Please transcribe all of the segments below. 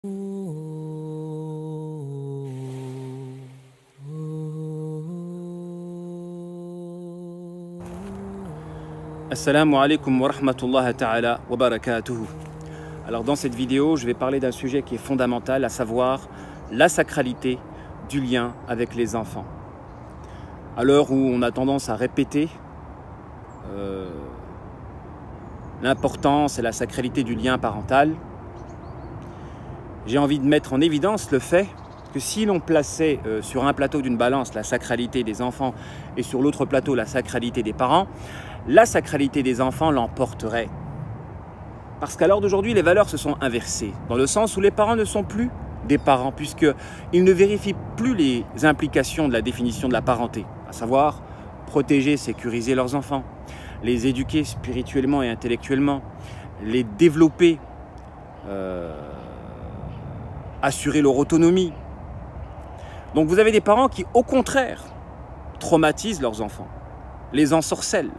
Assalamu alaikum wa rahmatullahi ta'ala wa barakatuhu. Alors dans cette vidéo, je vais parler d'un sujet qui est fondamental, à savoir la sacralité du lien avec les enfants. À l'heure où on a tendance à répéter l'importance et la sacralité du lien parental, j'ai envie de mettre en évidence le fait que si l'on plaçait sur un plateau d'une balance la sacralité des enfants et sur l'autre plateau la sacralité des parents, la sacralité des enfants l'emporterait. Parce qu'à l'heure d'aujourd'hui, les valeurs se sont inversées, dans le sens où les parents ne sont plus des parents, puisqu'ils ne vérifient plus les implications de la définition de la parenté, à savoir protéger, sécuriser leurs enfants, les éduquer spirituellement et intellectuellement, les développer, assurer leur autonomie. Donc vous avez des parents qui, au contraire, traumatisent leurs enfants, les ensorcellent,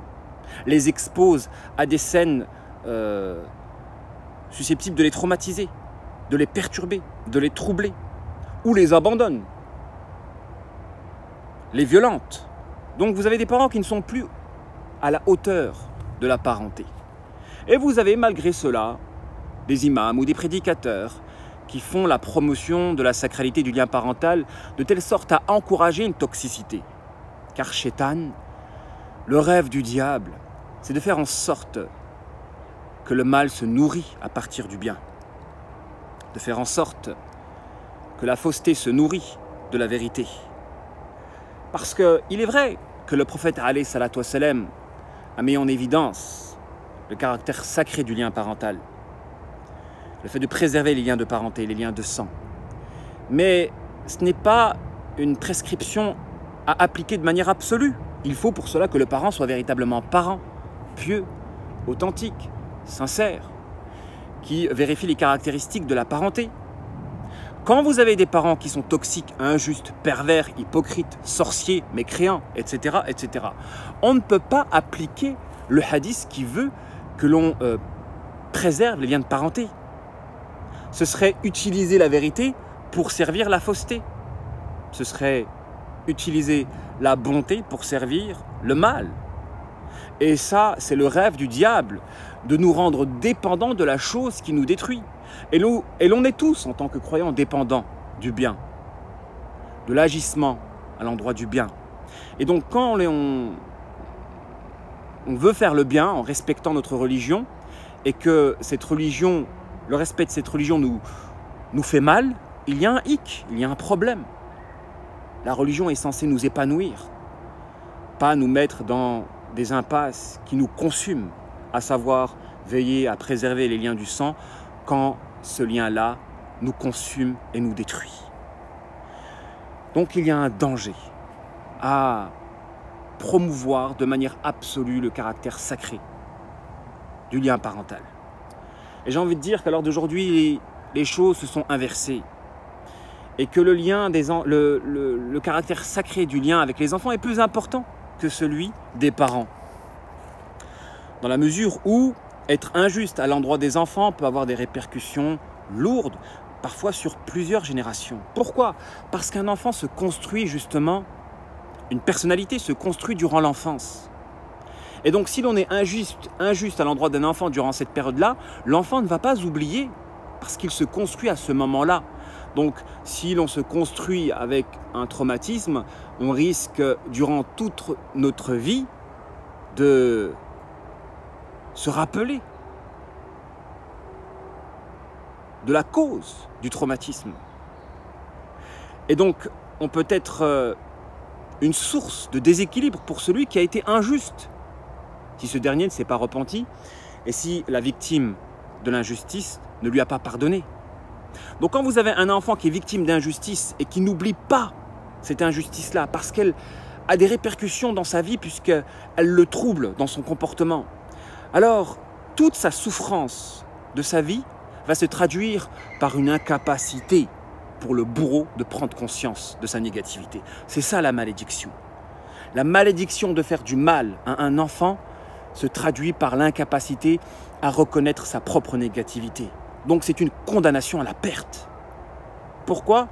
les exposent à des scènes susceptibles de les traumatiser, de les perturber, de les troubler, ou les abandonnent, les violentent. Donc vous avez des parents qui ne sont plus à la hauteur de la parenté. Et vous avez malgré cela des imams ou des prédicateurs qui font la promotion de la sacralité du lien parental de telle sorte à encourager une toxicité. Car Shaitan, le rêve du diable, c'est de faire en sorte que le mal se nourrit à partir du bien. De faire en sorte que la fausseté se nourrit de la vérité. Parce qu'il est vrai que le prophète alayhi salatu wassalam a mis en évidence le caractère sacré du lien parental. Le fait de préserver les liens de parenté, les liens de sang. Mais ce n'est pas une prescription à appliquer de manière absolue. Il faut pour cela que le parent soit véritablement parent, pieux, authentique, sincère, qui vérifie les caractéristiques de la parenté. Quand vous avez des parents qui sont toxiques, injustes, pervers, hypocrites, sorciers, mécréants, etc., etc., on ne peut pas appliquer le hadith qui veut que l'on préserve les liens de parenté. Ce serait utiliser la vérité pour servir la fausseté. Ce serait utiliser la bonté pour servir le mal. Et ça, c'est le rêve du diable, de nous rendre dépendants de la chose qui nous détruit. Et l'on est tous, en tant que croyants, dépendants du bien, de l'agissement à l'endroit du bien. Et donc, quand on veut faire le bien en respectant notre religion, et que cette religion, le respect de cette religion nous fait mal, il y a un hic, il y a un problème. La religion est censée nous épanouir, pas nous mettre dans des impasses qui nous consument, à savoir veiller à préserver les liens du sang quand ce lien-là nous consume et nous détruit. Donc il y a un danger à promouvoir de manière absolue le caractère sacré du lien parental. Et j'ai envie de dire qu'à l'heure d'aujourd'hui, les choses se sont inversées et que le caractère sacré du lien avec les enfants est plus important que celui des parents. Dans la mesure où être injuste à l'endroit des enfants peut avoir des répercussions lourdes, parfois sur plusieurs générations. Pourquoi? Parce qu'un enfant se construit justement, une personnalité se construit durant l'enfance. Et donc si l'on est injuste à l'endroit d'un enfant durant cette période-là, l'enfant ne va pas oublier parce qu'il se construit à ce moment-là. Donc si l'on se construit avec un traumatisme, on risque durant toute notre vie de se rappeler de la cause du traumatisme. Et donc on peut être une source de déséquilibre pour celui qui a été injuste, si ce dernier ne s'est pas repenti et si la victime de l'injustice ne lui a pas pardonné. Donc quand vous avez un enfant qui est victime d'injustice et qui n'oublie pas cette injustice-là parce qu'elle a des répercussions dans sa vie puisqu'elle le trouble dans son comportement, alors toute sa souffrance de sa vie va se traduire par une incapacité pour le bourreau de prendre conscience de sa négativité. C'est ça la malédiction. La malédiction de faire du mal à un enfant se traduit par l'incapacité à reconnaître sa propre négativité. Donc c'est une condamnation à la perte. Pourquoi?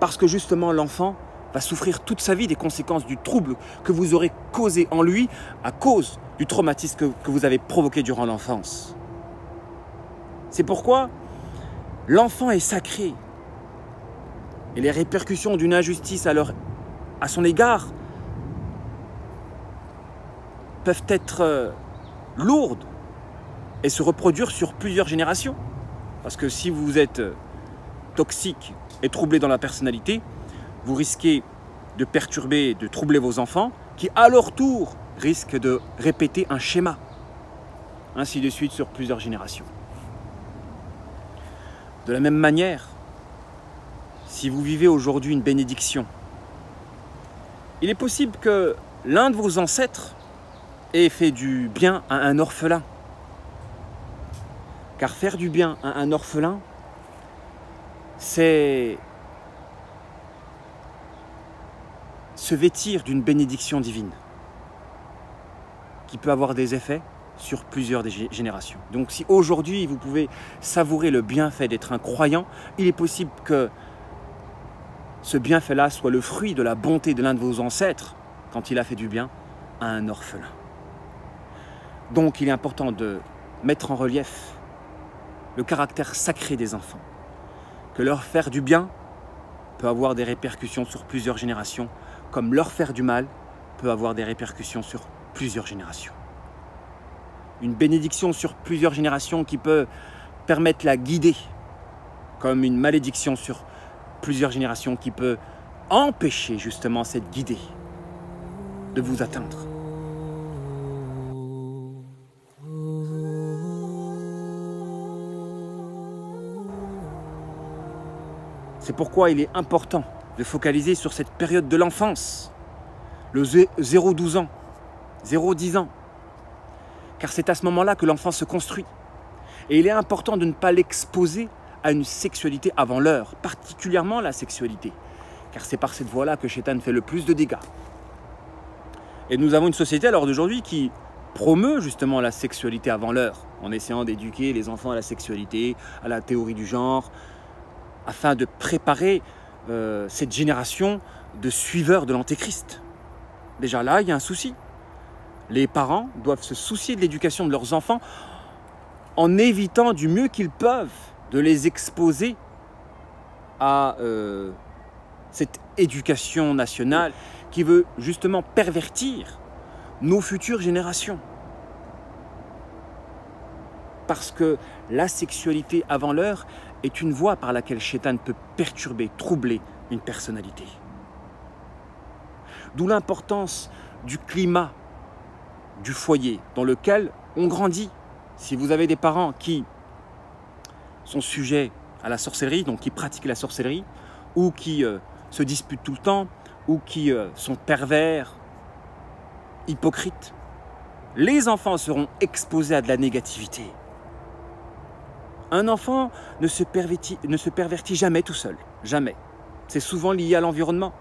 Parce que justement l'enfant va souffrir toute sa vie des conséquences du trouble que vous aurez causé en lui à cause du traumatisme que vous avez provoqué durant l'enfance. C'est pourquoi l'enfant est sacré et les répercussions d'une injustice à son égard peuvent être lourdes et se reproduire sur plusieurs générations. Parce que si vous êtes toxique et troublé dans la personnalité, vous risquez de perturber, de troubler vos enfants qui, à leur tour, risquent de répéter un schéma. Ainsi de suite sur plusieurs générations. De la même manière, si vous vivez aujourd'hui une bénédiction, il est possible que l'un de vos ancêtres ait fait du bien à un orphelin. Car faire du bien à un orphelin, c'est se vêtir d'une bénédiction divine qui peut avoir des effets sur plusieurs générations. Donc si aujourd'hui vous pouvez savourer le bienfait d'être un croyant, il est possible que ce bienfait-là soit le fruit de la bonté de l'un de vos ancêtres quand il a fait du bien à un orphelin. Donc il est important de mettre en relief le caractère sacré des enfants, que leur faire du bien peut avoir des répercussions sur plusieurs générations, comme leur faire du mal peut avoir des répercussions sur plusieurs générations. Une bénédiction sur plusieurs générations qui peut permettre la guider, comme une malédiction sur plusieurs générations qui peut empêcher justement cette guidée de vous atteindre. C'est pourquoi il est important de focaliser sur cette période de l'enfance, le 0-12 ans, 0-10 ans, car c'est à ce moment-là que l'enfant se construit. Et il est important de ne pas l'exposer à une sexualité avant l'heure, particulièrement la sexualité, car c'est par cette voie-là que Shaitan fait le plus de dégâts. Et nous avons une société à l'heure d'aujourd'hui qui promeut justement la sexualité avant l'heure, en essayant d'éduquer les enfants à la sexualité, à la théorie du genre, afin de préparer cette génération de suiveurs de l'Antéchrist. Déjà là, il y a un souci. Les parents doivent se soucier de l'éducation de leurs enfants en évitant du mieux qu'ils peuvent de les exposer à cette éducation nationale qui veut justement pervertir nos futures générations. Parce que la sexualité avant l'heure est une voie par laquelle Shaitan peut perturber, troubler une personnalité. D'où l'importance du climat, du foyer dans lequel on grandit. Si vous avez des parents qui sont sujets à la sorcellerie, donc qui pratiquent la sorcellerie, ou qui se disputent tout le temps, ou qui sont pervers, hypocrites, les enfants seront exposés à de la négativité. Un enfant ne se pervertit jamais tout seul, jamais. C'est souvent lié à l'environnement.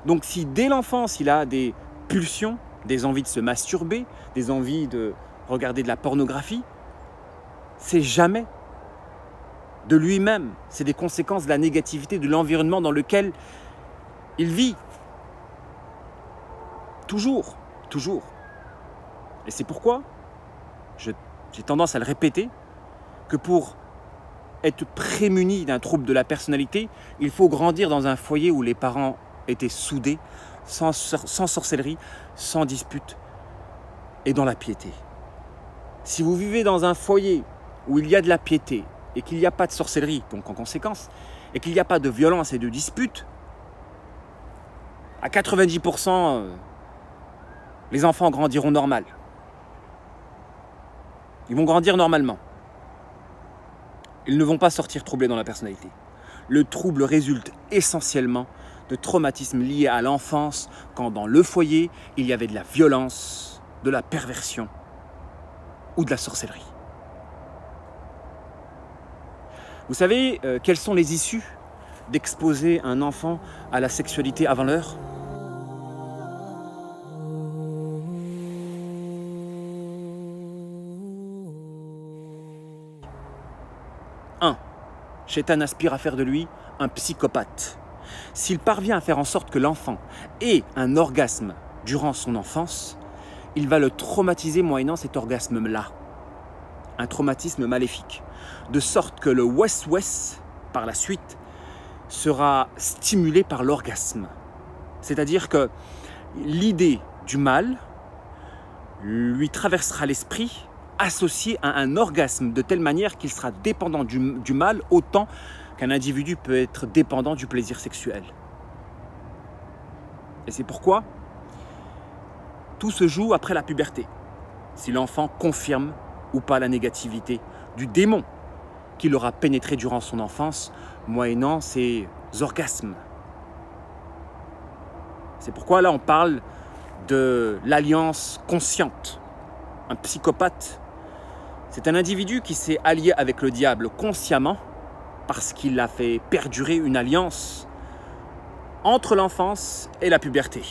Donc si dès l'enfance, il a des pulsions, des envies de se masturber, des envies de regarder de la pornographie, c'est jamais de lui-même. C'est des conséquences de la négativité de l'environnement dans lequel il vit. Toujours, toujours. Et c'est pourquoi, j'ai tendance à le répéter, que pour être prémuni d'un trouble de la personnalité, il faut grandir dans un foyer où les parents étaient soudés, sans sorcellerie, sans dispute et dans la piété. Si vous vivez dans un foyer où il y a de la piété et qu'il n'y a pas de sorcellerie, donc en conséquence, et qu'il n'y a pas de violence et de dispute, à 90%, les enfants grandiront normal. Ils vont grandir normalement. Ils ne vont pas sortir troublés dans la personnalité. Le trouble résulte essentiellement de traumatismes liés à l'enfance, quand dans le foyer, il y avait de la violence, de la perversion ou de la sorcellerie. Vous savez quelles sont les issues d'exposer un enfant à la sexualité avant l'heure ? Shaitan aspire à faire de lui un psychopathe. S'il parvient à faire en sorte que l'enfant ait un orgasme durant son enfance, il va le traumatiser moyennant cet orgasme-là. Un traumatisme maléfique. De sorte que le wes-wes, par la suite, sera stimulé par l'orgasme. C'est-à-dire que l'idée du mal lui traversera l'esprit associé à un orgasme de telle manière qu'il sera dépendant du mal autant qu'un individu peut être dépendant du plaisir sexuel. Et c'est pourquoi tout se joue après la puberté. Si l'enfant confirme ou pas la négativité du démon qui l'aura pénétré durant son enfance, moyennant ses orgasmes. C'est pourquoi là on parle de l'alliance consciente. Un psychopathe, c'est un individu qui s'est allié avec le diable consciemment parce qu'il a fait perdurer une alliance entre l'enfance et la puberté.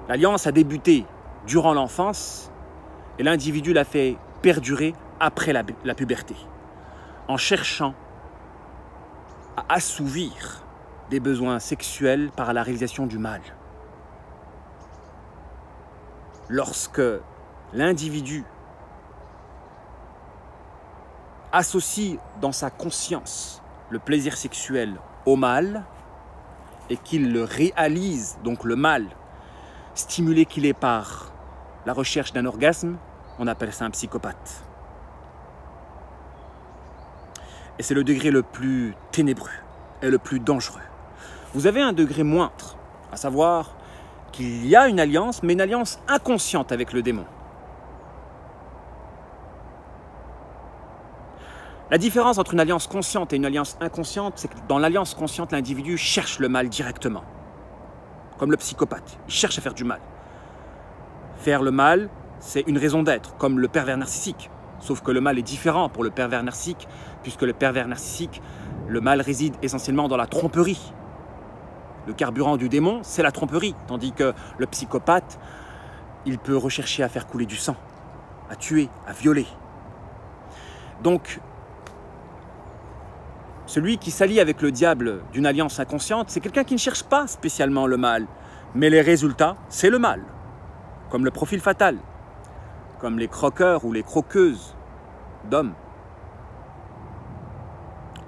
L'alliance a débuté durant l'enfance et l'individu l'a fait perdurer après la puberté, en cherchant à assouvir des besoins sexuels par la réalisation du mal. Lorsque l'individu associe dans sa conscience le plaisir sexuel au mal et qu'il le réalise, donc le mal, stimulé qu'il est par la recherche d'un orgasme, on appelle ça un psychopathe. Et c'est le degré le plus ténébreux et le plus dangereux. Vous avez un degré moindre, à savoir qu'il y a une alliance, mais une alliance inconsciente avec le démon. La différence entre une alliance consciente et une alliance inconsciente, c'est que dans l'alliance consciente, l'individu cherche le mal directement. Comme le psychopathe, il cherche à faire du mal. Faire le mal, c'est une raison d'être, comme le pervers narcissique. Sauf que le mal est différent pour le pervers narcissique, puisque le pervers narcissique, le mal réside essentiellement dans la tromperie. Le carburant du démon, c'est la tromperie, tandis que le psychopathe, il peut rechercher à faire couler du sang, à tuer, à violer. Donc, celui qui s'allie avec le diable d'une alliance inconsciente, c'est quelqu'un qui ne cherche pas spécialement le mal, mais les résultats, c'est le mal. Comme le profil fatal, comme les croqueurs ou les croqueuses d'hommes,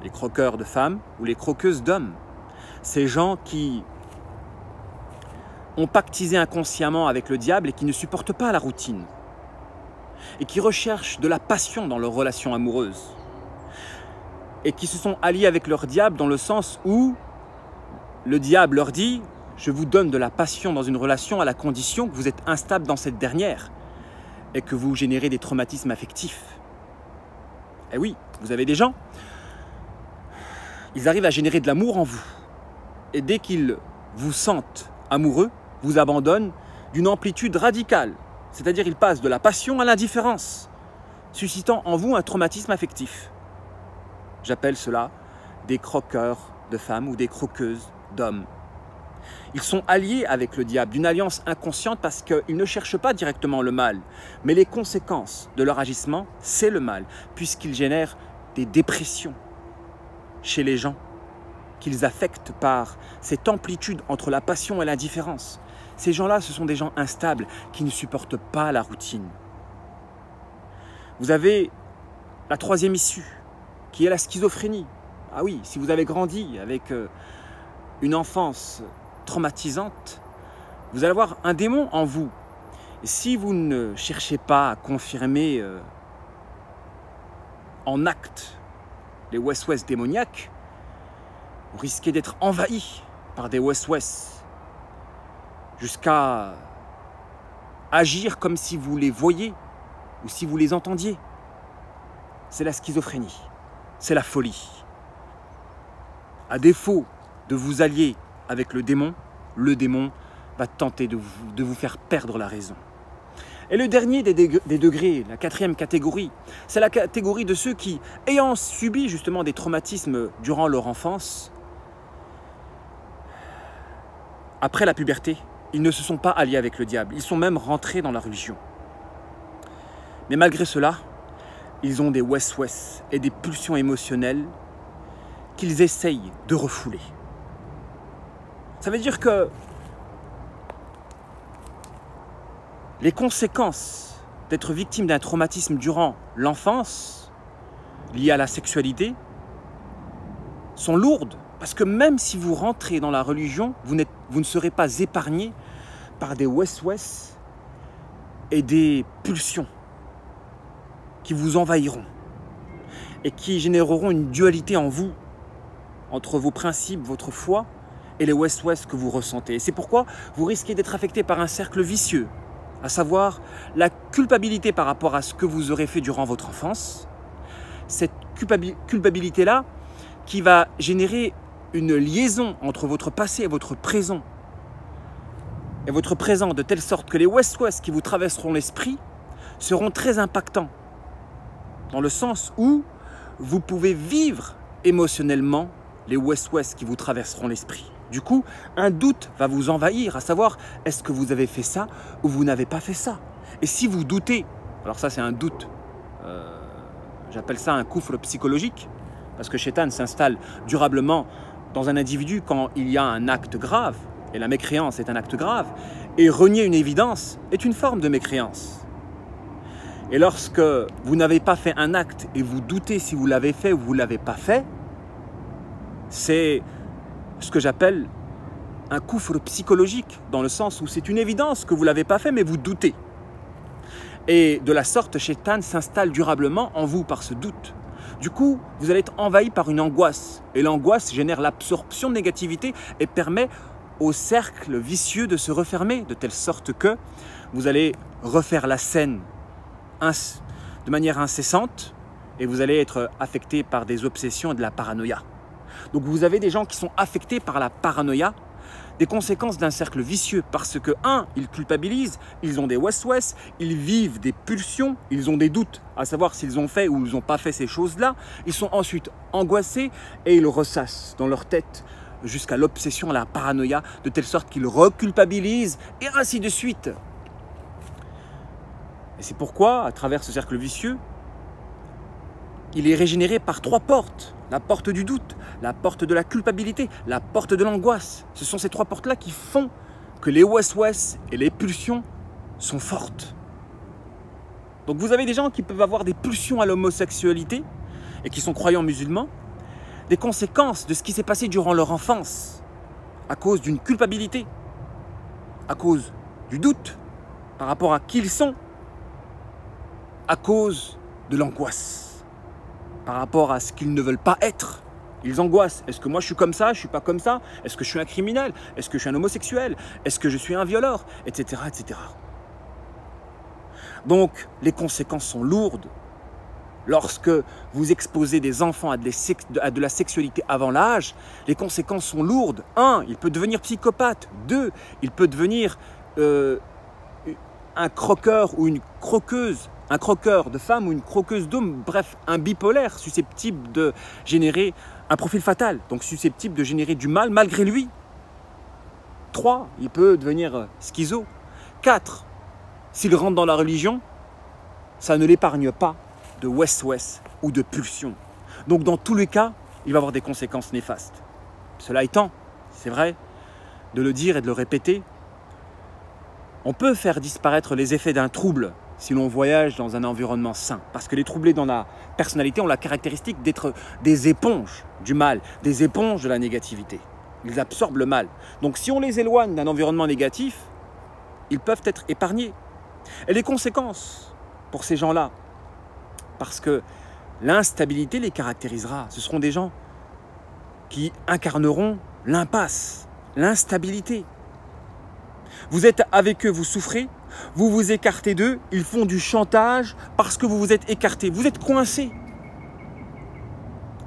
les croqueurs de femmes ou les croqueuses d'hommes. Ces gens qui ont pactisé inconsciemment avec le diable et qui ne supportent pas la routine et qui recherchent de la passion dans leurs relations amoureuses et qui se sont alliés avec leur diable dans le sens où le diable leur dit « Je vous donne de la passion dans une relation à la condition que vous êtes instable dans cette dernière et que vous générez des traumatismes affectifs. » Eh oui, vous avez des gens, ils arrivent à générer de l'amour en vous. Et dès qu'ils vous sentent amoureux, vous abandonnent d'une amplitude radicale. C'est-à-dire ils passent de la passion à l'indifférence, suscitant en vous un traumatisme affectif. J'appelle cela des croqueurs de femmes ou des croqueuses d'hommes. Ils sont alliés avec le diable d'une alliance inconsciente parce qu'ils ne cherchent pas directement le mal, mais les conséquences de leur agissement, c'est le mal, puisqu'ils génèrent des dépressions chez les gens, qu'ils affectent par cette amplitude entre la passion et l'indifférence. Ces gens-là, ce sont des gens instables qui ne supportent pas la routine. Vous avez la troisième issue, qui est la schizophrénie. Ah oui, si vous avez grandi avec une enfance traumatisante, vous allez avoir un démon en vous. Et si vous ne cherchez pas à confirmer en acte les wes-wes démoniaques, vous risquez d'être envahi par des wes-wes jusqu'à agir comme si vous les voyiez ou si vous les entendiez. C'est la schizophrénie, c'est la folie. À défaut de vous allier avec le démon va tenter de vous faire perdre la raison. Et le dernier des degrés, la quatrième catégorie, c'est la catégorie de ceux qui, ayant subi justement des traumatismes durant leur enfance, après la puberté, ils ne se sont pas alliés avec le diable, ils sont même rentrés dans la religion. Mais malgré cela, ils ont des west-west et des pulsions émotionnelles qu'ils essayent de refouler. Ça veut dire que les conséquences d'être victime d'un traumatisme durant l'enfance, lié à la sexualité, sont lourdes. Parce que même si vous rentrez dans la religion, vous ne serez pas épargné par des west-west et des pulsions qui vous envahiront et qui généreront une dualité en vous, entre vos principes, votre foi et les west-west que vous ressentez. Et c'est pourquoi vous risquez d'être affecté par un cercle vicieux, à savoir la culpabilité par rapport à ce que vous aurez fait durant votre enfance. Cette culpabilité-là qui va générer une liaison entre votre passé et votre présent, de telle sorte que les west-west qui vous traverseront l'esprit seront très impactants, dans le sens où vous pouvez vivre émotionnellement les west-west qui vous traverseront l'esprit. Du coup, un doute va vous envahir, à savoir, est-ce que vous avez fait ça ou vous n'avez pas fait ça? Et si vous doutez, alors ça c'est un doute, j'appelle ça un kufr psychologique, parce que Shaitan s'installe durablement dans un individu quand il y a un acte grave, et la mécréance est un acte grave, et renier une évidence est une forme de mécréance. Et lorsque vous n'avez pas fait un acte et vous doutez si vous l'avez fait ou vous ne l'avez pas fait, c'est ce que j'appelle un kufr psychologique, dans le sens où c'est une évidence que vous ne l'avez pas fait, mais vous doutez. Et de la sorte, Shaitan s'installe durablement en vous par ce doute. Du coup, vous allez être envahi par une angoisse. Et l'angoisse génère l'absorption de négativité et permet au cercle vicieux de se refermer, de telle sorte que vous allez refaire la scène de manière incessante et vous allez être affecté par des obsessions et de la paranoïa. Donc vous avez des gens qui sont affectés par la paranoïa, des conséquences d'un cercle vicieux parce que, ils culpabilisent, ils ont des west-west, ils vivent des pulsions, ils ont des doutes à savoir s'ils ont fait ou ils n'ont pas fait ces choses-là. Ils sont ensuite angoissés et ils ressassent dans leur tête jusqu'à l'obsession, à la paranoïa, de telle sorte qu'ils reculpabilisent et ainsi de suite. Et c'est pourquoi, à travers ce cercle vicieux, il est régénéré par 3 portes. La porte du doute, la porte de la culpabilité, la porte de l'angoisse. Ce sont ces 3 portes-là qui font que les west-west et les pulsions sont fortes. Donc vous avez des gens qui peuvent avoir des pulsions à l'homosexualité et qui sont croyants musulmans, des conséquences de ce qui s'est passé durant leur enfance, à cause d'une culpabilité, à cause du doute par rapport à qui ils sont, à cause de l'angoisse par rapport à ce qu'ils ne veulent pas être. Ils angoissent. Est-ce que moi je suis comme ça? Je ne suis pas comme ça? Est-ce que je suis un criminel? Est-ce que je suis un homosexuel? Est-ce que je suis un violeur? Etc. etc. Donc, les conséquences sont lourdes. Lorsque vous exposez des enfants à de la sexualité avant l'âge, les conséquences sont lourdes. 1, il peut devenir psychopathe. 2, il peut devenir un croqueur ou une croqueuse, un croqueur de femme ou une croqueuse d'homme, bref, un bipolaire susceptible de générer un profil fatal, donc susceptible de générer du mal malgré lui. 3, il peut devenir schizo. 4, s'il rentre dans la religion, ça ne l'épargne pas de west-west ou de pulsion. Donc dans tous les cas, il va avoir des conséquences néfastes. Cela étant, c'est vrai, de le dire et de le répéter, on peut faire disparaître les effets d'un trouble si l'on voyage dans un environnement sain. Parce que les troublés dans la personnalité ont la caractéristique d'être des éponges du mal, des éponges de la négativité. Ils absorbent le mal. Donc si on les éloigne d'un environnement négatif, ils peuvent être épargnés. Et les conséquences pour ces gens-là, parce que l'instabilité les caractérisera. Ce seront des gens qui incarneront l'impasse, l'instabilité. Vous êtes avec eux, vous souffrez, vous vous écartez d'eux, ils font du chantage parce que vous vous êtes écarté, vous êtes coincé.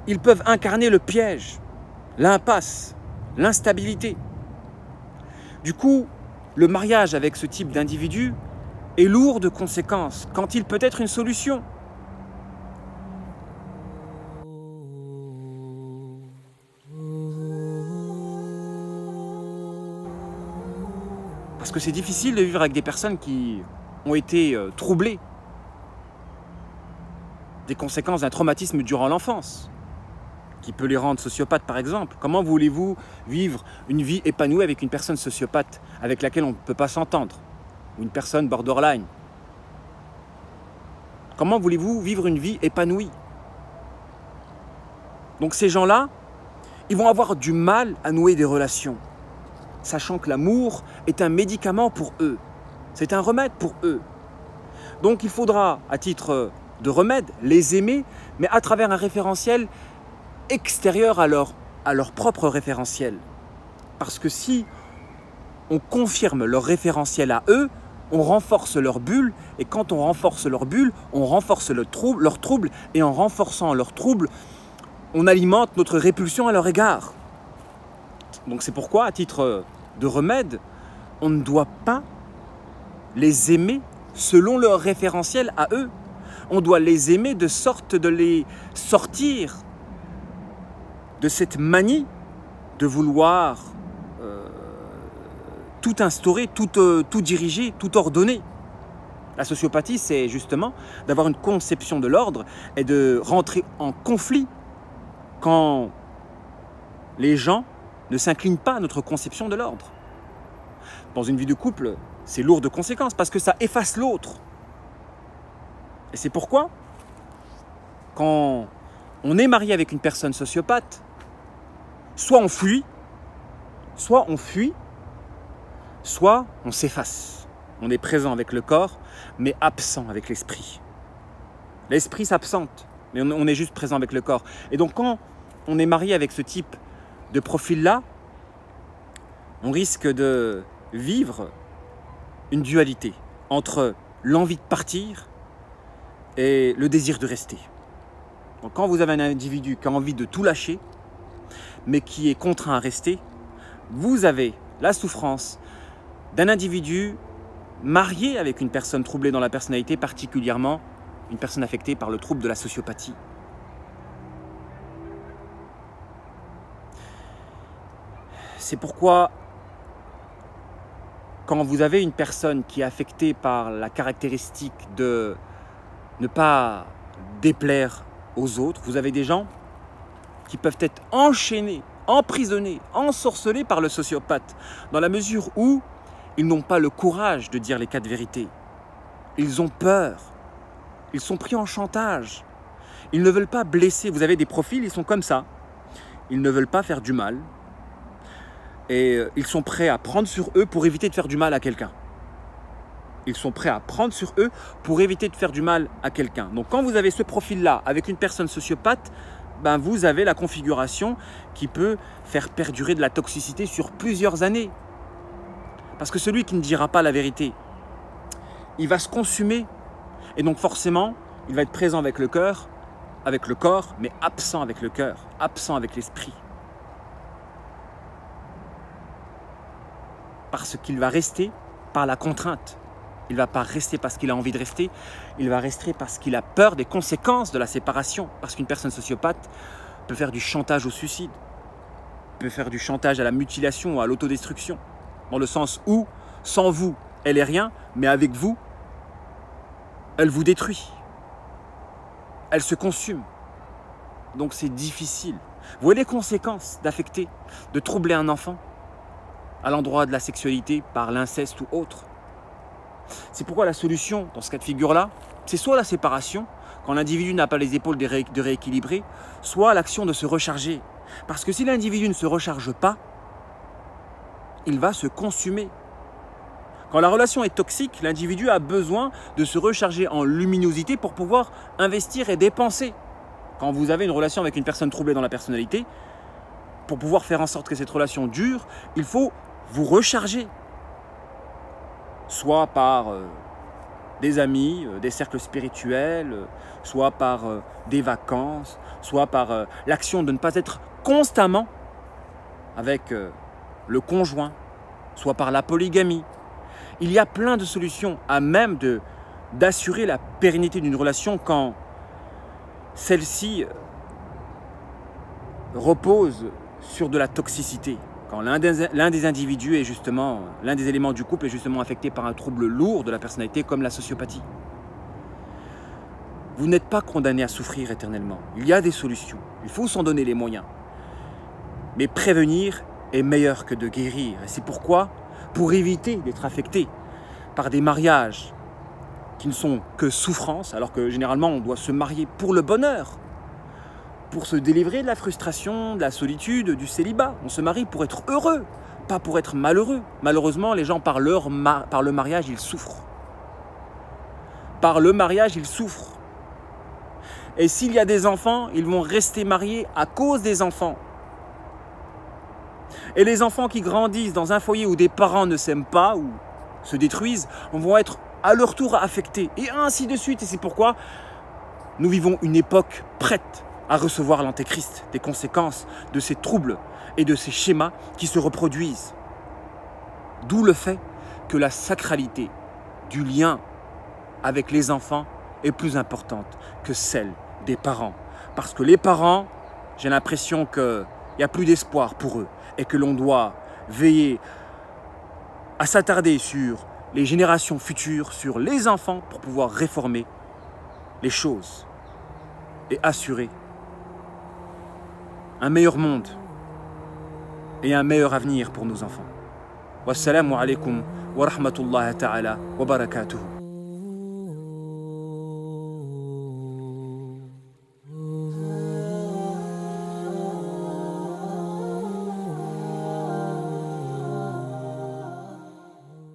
Ils peuvent incarner le piège, l'impasse, l'instabilité. Du coup, le mariage avec ce type d'individu est lourd de conséquences quand il peut être une solution. Parce que c'est difficile de vivre avec des personnes qui ont été troublées, des conséquences d'un traumatisme durant l'enfance, qui peut les rendre sociopathes par exemple. Comment voulez-vous vivre une vie épanouie avec une personne sociopathe avec laquelle on ne peut pas s'entendre, ou une personne borderline? Comment voulez-vous vivre une vie épanouie? Donc ces gens-là, ils vont avoir du mal à nouer des relations, sachant que l'amour est un médicament pour eux. C'est un remède pour eux. Donc il faudra, à titre de remède, les aimer, mais à travers un référentiel extérieur à leur propre référentiel. Parce que si on confirme leur référentiel à eux, on renforce leur bulle, et quand on renforce leur bulle, on renforce leur trouble, et en renforçant leur trouble, on alimente notre répulsion à leur égard. Donc c'est pourquoi, à titre de remède, on ne doit pas les aimer selon leur référentiel à eux. On doit les aimer de sorte de les sortir de cette manie de vouloir tout instaurer, tout diriger, tout ordonner. La sociopathie, c'est justement d'avoir une conception de l'ordre et de rentrer en conflit quand les gens ne s'inclinent pas à notre conception de l'ordre. Dans une vie de couple, c'est lourd de conséquences parce que ça efface l'autre. Et c'est pourquoi, quand on est marié avec une personne sociopathe, soit on fuit, soit on s'efface. On est présent avec le corps, mais absent avec l'esprit. L'esprit s'absente, mais on est juste présent avec le corps. Et donc quand on est marié avec ce type de profil-là, on risque de vivre une dualité entre l'envie de partir et le désir de rester. Donc quand vous avez un individu qui a envie de tout lâcher, mais qui est contraint à rester, vous avez la souffrance d'un individu marié avec une personne troublée dans la personnalité, particulièrement une personne affectée par le trouble de la sociopathie. C'est pourquoi, quand vous avez une personne qui est affectée par la caractéristique de ne pas déplaire aux autres, vous avez des gens qui peuvent être enchaînés, emprisonnés, ensorcelés par le sociopathe, dans la mesure où ils n'ont pas le courage de dire les quatre vérités. Ils ont peur. Ils sont pris en chantage. Ils ne veulent pas blesser. Vous avez des profils, ils sont comme ça. Ils ne veulent pas faire du mal. Et ils sont prêts à prendre sur eux pour éviter de faire du mal à quelqu'un. Ils sont prêts à prendre sur eux pour éviter de faire du mal à quelqu'un. Donc quand vous avez ce profil-là avec une personne sociopathe, ben vous avez la configuration qui peut faire perdurer de la toxicité sur plusieurs années. Parce que celui qui ne dira pas la vérité, il va se consumer. Et donc forcément, il va être présent avec le cœur, avec le corps, mais absent avec le cœur, absent avec l'esprit. Parce qu'il va rester par la contrainte. Il ne va pas rester parce qu'il a envie de rester, il va rester parce qu'il a peur des conséquences de la séparation. Parce qu'une personne sociopathe peut faire du chantage au suicide, peut faire du chantage à la mutilation ou à l'autodestruction. Dans le sens où, sans vous, elle est rien, mais avec vous, elle vous détruit. Elle se consume. Donc c'est difficile. Vous voyez les conséquences d'affecter, de troubler un enfant à l'endroit de la sexualité par l'inceste ou autre. C'est pourquoi la solution, dans ce cas de figure-là, c'est soit la séparation, quand l'individu n'a pas les épaules de rééquilibrer, soit l'action de se recharger. Parce que si l'individu ne se recharge pas, il va se consumer. Quand la relation est toxique, l'individu a besoin de se recharger en luminosité pour pouvoir investir et dépenser. Quand vous avez une relation avec une personne troublée dans la personnalité, pour pouvoir faire en sorte que cette relation dure, il faut vous recharger. Soit par des amis, des cercles spirituels, soit par des vacances, soit par l'action de ne pas être constamment avec le conjoint, soit par la polygamie. Il y a plein de solutions à même d'assurer la pérennité d'une relation quand celle-ci repose sur de la toxicité. Quand l'un des individus est justement, l'un des éléments du couple est justement affecté par un trouble lourd de la personnalité comme la sociopathie. vous n'êtes pas condamné à souffrir éternellement. Il y a des solutions, il faut s'en donner les moyens. Mais prévenir est meilleur que de guérir. Et c'est pourquoi, pour éviter d'être affecté par des mariages qui ne sont que souffrance, alors que généralement on doit se marier pour le bonheur, pour se délivrer de la frustration, de la solitude, du célibat. On se marie pour être heureux, pas pour être malheureux. Malheureusement, les gens par le mariage, ils souffrent. Par le mariage, ils souffrent. Et s'il y a des enfants, ils vont rester mariés à cause des enfants. Et les enfants qui grandissent dans un foyer où des parents ne s'aiment pas ou se détruisent, vont être à leur tour affectés. Et ainsi de suite. Et c'est pourquoi nous vivons une époque prête à recevoir l'antéchrist, des conséquences de ces troubles et de ces schémas qui se reproduisent. D'où le fait que la sacralité du lien avec les enfants est plus importante que celle des parents. Parce que les parents, j'ai l'impression qu'il n'y a plus d'espoir pour eux et que l'on doit veiller à s'attarder sur les générations futures, sur les enfants pour pouvoir réformer les choses et assurer un meilleur monde et un meilleur avenir pour nos enfants. Wassalamu alaikum wa rahmatullahi ta'ala wa barakatuhu.